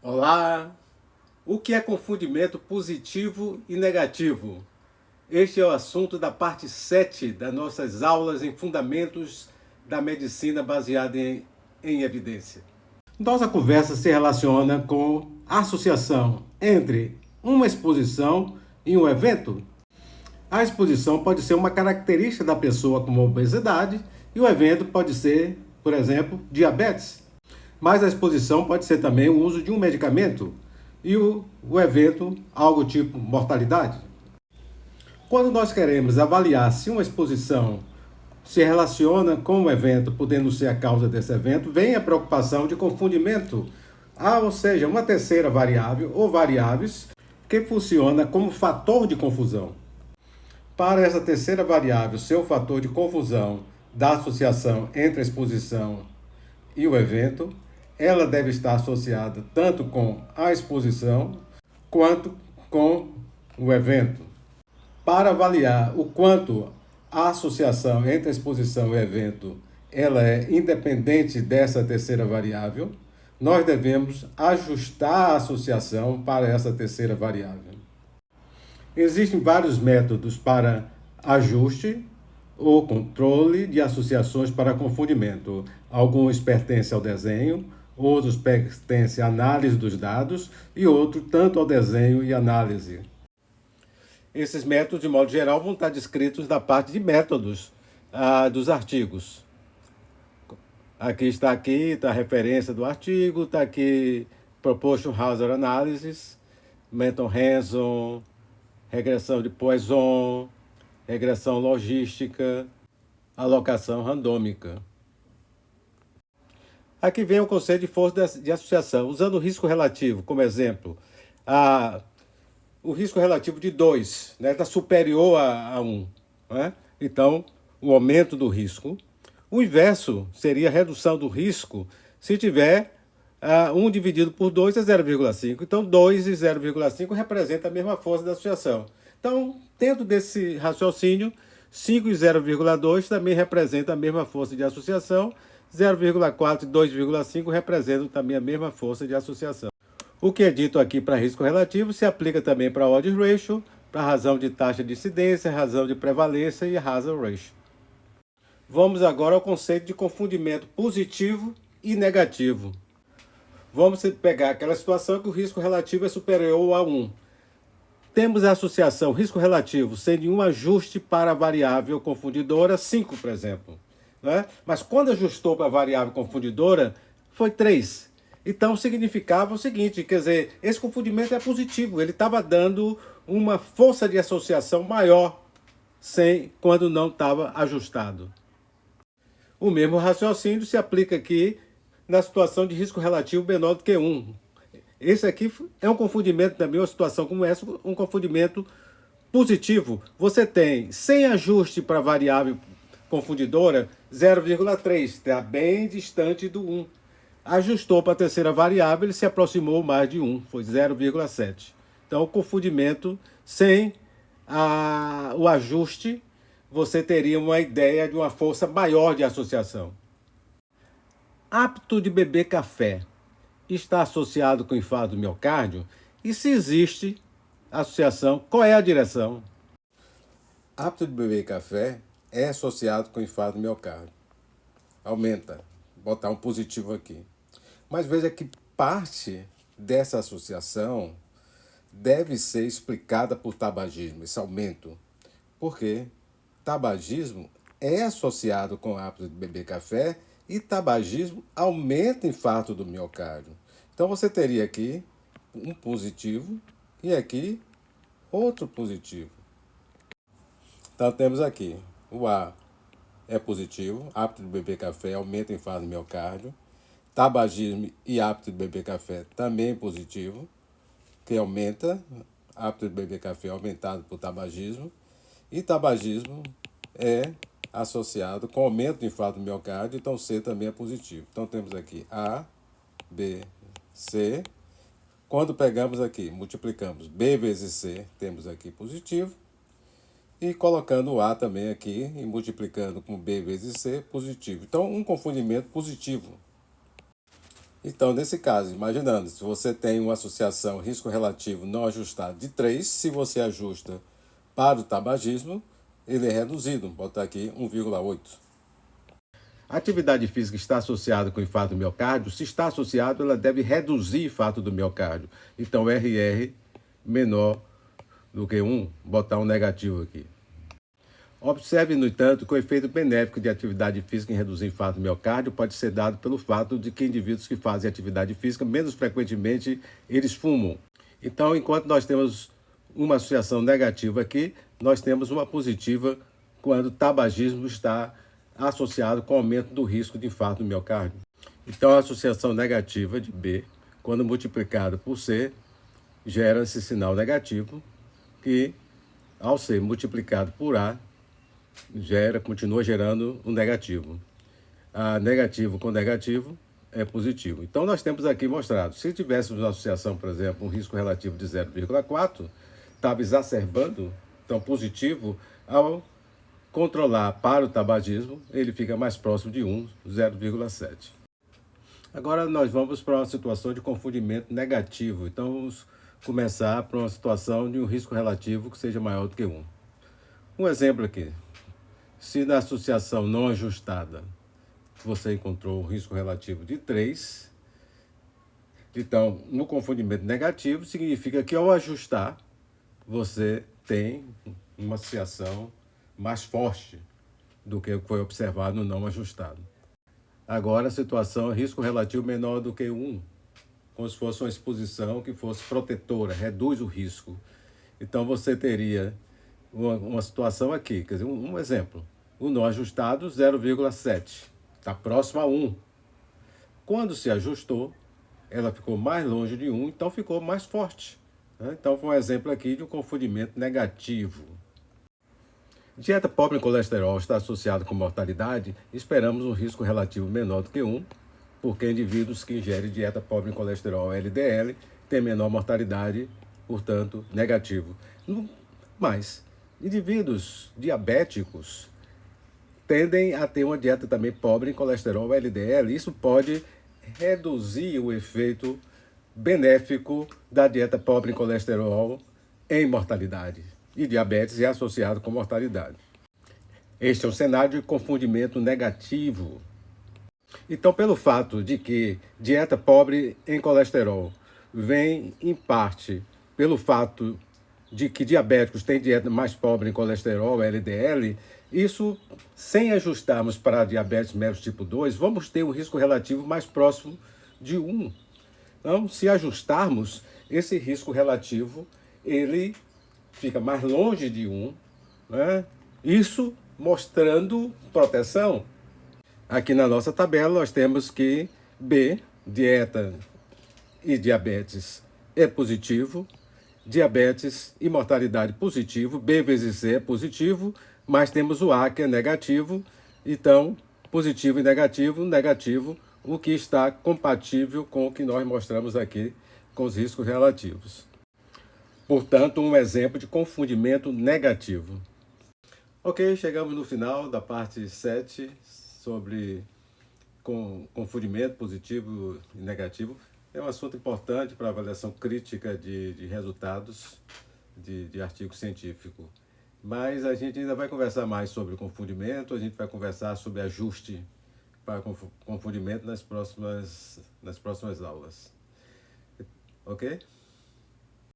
Olá! O que é confundimento positivo e negativo? Este é o assunto da parte 7 das nossas aulas em Fundamentos da Medicina baseada em evidência. Nossa conversa se relaciona com a associação entre uma exposição e um evento. A exposição pode ser uma característica da pessoa como obesidade e o evento pode ser, por exemplo, diabetes. Mas a exposição pode ser também o uso de um medicamento e o evento algo tipo mortalidade. Quando nós queremos avaliar se uma exposição se relaciona com o evento, podendo ser a causa desse evento, vem a preocupação de confundimento, ou seja, uma terceira variável ou variáveis que funciona como fator de confusão. Para essa terceira variável ser o fator de confusão da associação entre a exposição e o evento, ela deve estar associada tanto com a exposição quanto com o evento. Para avaliar o quanto a associação entre a exposição e o evento ela é independente dessa terceira variável, nós devemos ajustar a associação para essa terceira variável. Existem vários métodos para ajuste ou controle de associações para confundimento. Alguns pertencem ao desenho, outros pertencem à análise dos dados e outros tanto ao desenho e análise. Esses métodos, de modo geral, vão estar descritos na parte de métodos dos artigos. Aqui está a referência do artigo, está aqui Proportion Hazard Analysis, Menton-Hanson, regressão de Poisson, regressão logística, alocação randômica. Aqui vem o conceito de força de associação, usando o risco relativo como exemplo. O risco relativo de 2 está superior a 1. Né? Então, o aumento do risco. O inverso seria a redução do risco se tiver 1 dividido por 2 é 0,5. Então, 2 e 0,5 representam a mesma força da associação. Então, dentro desse raciocínio, 5 e 0,2 também representam a mesma força de associação, 0,4 e 2,5 representam também a mesma força de associação. O que é dito aqui para risco relativo se aplica também para odds ratio, para razão de taxa de incidência, razão de prevalência e hazard ratio. Vamos agora ao conceito de confundimento positivo e negativo. Vamos pegar aquela situação que o risco relativo é superior a 1. Temos a associação risco relativo sem nenhum ajuste para a variável confundidora, 5, por exemplo. Né? Mas quando ajustou para a variável confundidora, foi 3. Então significava o seguinte, quer dizer, esse confundimento é positivo, ele estava dando uma força de associação maior quando não estava ajustado. O mesmo raciocínio se aplica aqui na situação de risco relativo menor do que 1. Esse aqui é um confundimento também, uma situação como essa, um confundimento positivo. Você tem, sem ajuste para a variável confundidora, 0,3, está bem distante do 1. Ajustou para a terceira variável, ele se aproximou mais de 1, foi 0,7. Então, o confundimento sem o ajuste, você teria uma ideia de uma força maior de associação. Hábito de beber café está associado com infarto do miocárdio? E se existe associação, qual é a direção? Hábito de beber café é associado com infarto do miocárdio. Aumenta, botar um positivo aqui. Mas veja que parte dessa associação deve ser explicada por tabagismo, esse aumento. Porque tabagismo é associado com o hábito de beber café e tabagismo aumenta o infarto do miocárdio. Então você teria aqui um positivo e aqui outro positivo. Então temos aqui o A é positivo, hábito de beber café aumenta o infarto do miocárdio. Tabagismo e hábito de beber café também é positivo, que aumenta, hábito de beber café aumentado por tabagismo. E tabagismo é associado com aumento do infarto do miocárdio, então C também é positivo. Então temos aqui A, B, C. Quando pegamos aqui, multiplicamos B vezes C, temos aqui positivo. E colocando o A também aqui e multiplicando com B vezes C, positivo. Então, um confundimento positivo. Então, nesse caso, imaginando, se você tem uma associação risco relativo não ajustado de 3, se você ajusta para o tabagismo, ele é reduzido, vou botar aqui 1,8. A atividade física está associada com o infarto do miocárdio? Se está associado, ela deve reduzir o infarto do miocárdio. Então, RR menor do que 1, botar um negativo aqui. Observe, no entanto, que o efeito benéfico de atividade física em reduzir o infarto do miocárdio pode ser dado pelo fato de que indivíduos que fazem atividade física menos frequentemente, eles fumam. Então, enquanto nós temos uma associação negativa aqui, nós temos uma positiva quando o tabagismo está associado com o aumento do risco de infarto do miocárdio. Então, a associação negativa de B, quando multiplicado por C, gera esse sinal negativo, que, ao ser multiplicado por A, continua gerando um negativo. Negativo com negativo é positivo. Então, nós temos aqui mostrado, se tivéssemos uma associação, por exemplo, um risco relativo de 0,4, estava exacerbando, então positivo, ao controlar para o tabagismo, ele fica mais próximo de 1, 0,7. Agora nós vamos para uma situação de confundimento negativo. Então, vamos começar para uma situação de um risco relativo que seja maior do que 1. Um exemplo aqui. Se na associação não ajustada você encontrou um risco relativo de 3, então, no confundimento negativo, significa que ao ajustar, você tem uma associação mais forte do que foi observado no não ajustado. Agora, a situação é risco relativo menor do que 1, como se fosse uma exposição que fosse protetora, reduz o risco. Então, você teria uma situação aqui, quer dizer, um exemplo. O não ajustado, 0,7. Está próximo a 1. Quando se ajustou, ela ficou mais longe de 1, então ficou mais forte. Então, foi um exemplo aqui de um confundimento negativo. Dieta pobre em colesterol está associada com mortalidade? Esperamos um risco relativo menor do que 1, porque indivíduos que ingerem dieta pobre em colesterol LDL têm menor mortalidade, portanto, negativo. Mas, indivíduos diabéticos tendem a ter uma dieta também pobre em colesterol LDL. Isso pode reduzir o efeito benéfico da dieta pobre em colesterol em mortalidade. E diabetes é associado com mortalidade. Este é um cenário de confundimento negativo. Então, pelo fato de que dieta pobre em colesterol vem, em parte, pelo fato de que diabéticos têm dieta mais pobre em colesterol, LDL, isso, sem ajustarmos para diabetes mellitus tipo 2, vamos ter um risco relativo mais próximo de 1. Então, se ajustarmos, esse risco relativo, ele fica mais longe de 1, né? Isso mostrando proteção. Aqui na nossa tabela nós temos que B, dieta e diabetes é positivo, diabetes e mortalidade positivo, B vezes C é positivo, mas temos o A que é negativo, então positivo e negativo, negativo, o que está compatível com o que nós mostramos aqui com os riscos relativos. Portanto, um exemplo de confundimento negativo. Ok, chegamos no final da parte 7 sobre confundimento positivo e negativo. É um assunto importante para avaliação crítica de resultados de artigo científico. Mas a gente ainda vai conversar mais sobre confundimento, a gente vai conversar sobre ajuste para confundimento nas próximas aulas. Ok?